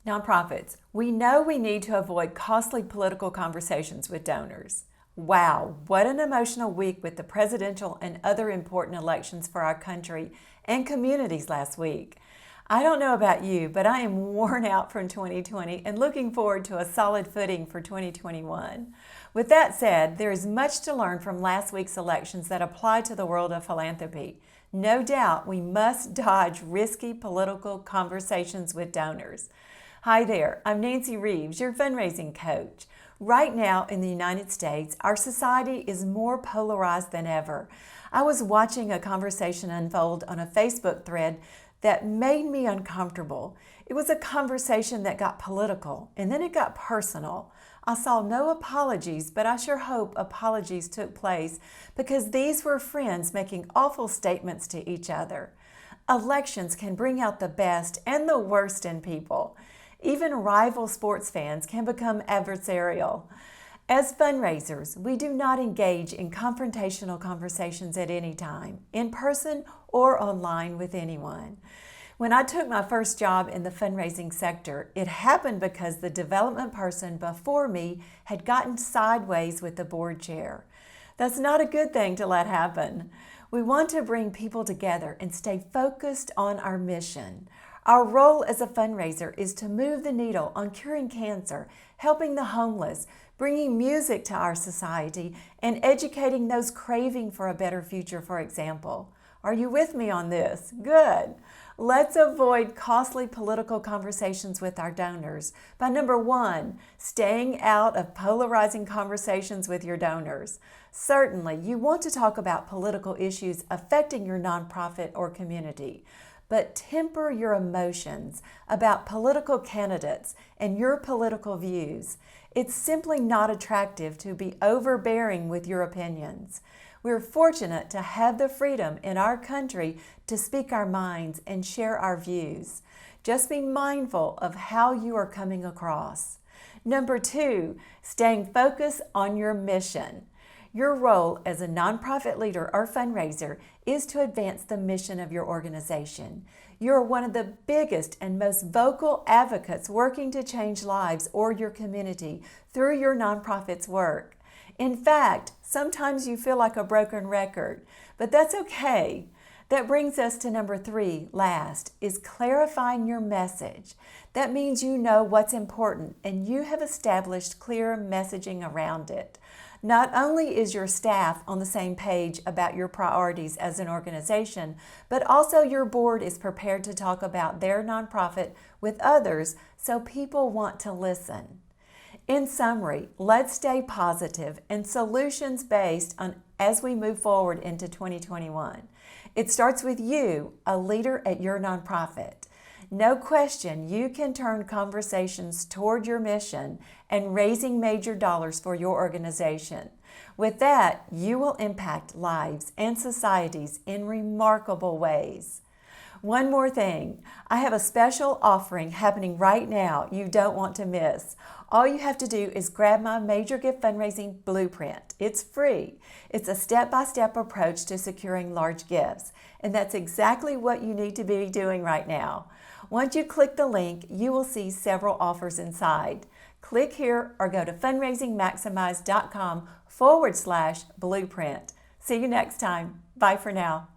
Nonprofits, we know we need to avoid costly political conversations with donors. Wow, what an emotional week with the presidential and other important elections for our country and communities last week. I don't know about you, but I am worn out from 2020 and looking forward to a solid footing for 2021. With that said, there is much to learn from last week's elections that apply to the world of philanthropy. No doubt we must dodge risky political conversations with donors. Hi there, I'm Nancy Reeves, your fundraising coach. Right now in the United States, our society is more polarized than ever. I was watching a conversation unfold on a Facebook thread that made me uncomfortable. It was a conversation that got political and then it got personal. I saw no apologies, but I sure hope apologies took place because these were friends making awful statements to each other. Elections can bring out the best and the worst in people. Even rival sports fans can become adversarial. As fundraisers, we do not engage in confrontational conversations at any time, in person or online with anyone. When I took my first job in the fundraising sector, it happened because the development person before me had gotten sideways with the board chair. That's not a good thing to let happen. We want to bring people together and stay focused on our mission. Our role as a fundraiser is to move the needle on curing cancer, helping the homeless, bringing music to our society, and educating those craving for a better future, for example. Are you with me on this? Good. Let's avoid costly political conversations with our donors by number one, staying out of polarizing conversations with your donors. Certainly, you want to talk about political issues affecting your nonprofit or community, but temper your emotions about political candidates and your political views. It's simply not attractive to be overbearing with your opinions. We're fortunate to have the freedom in our country to speak our minds and share our views. Just be mindful of how you are coming across. Number two, staying focused on your mission. Your role as a nonprofit leader or fundraiser is to advance the mission of your organization. You're one of the biggest and most vocal advocates working to change lives or your community through your nonprofit's work. In fact, sometimes you feel like a broken record, but that's okay. That brings us to number three, last, is clarifying your message. That means you know what's important and you have established clear messaging around it. Not only is your staff on the same page about your priorities as an organization, but also your board is prepared to talk about their nonprofit with others so people want to listen. In summary, let's stay positive and solutions-based as we move forward into 2021. It starts with you, a leader at your nonprofit. No question, you can turn conversations toward your mission and raising major dollars for your organization. With that, you will impact lives and societies in remarkable ways. One more thing, I have a special offering happening right now you don't want to miss. All you have to do is grab my Major Gift Fundraising Blueprint. It's free. It's a step-by-step approach to securing large gifts, and that's exactly what you need to be doing right now. Once you click the link, you will see several offers inside. Click here or go to fundraisingmaximize.com/blueprint. See you next time. Bye for now.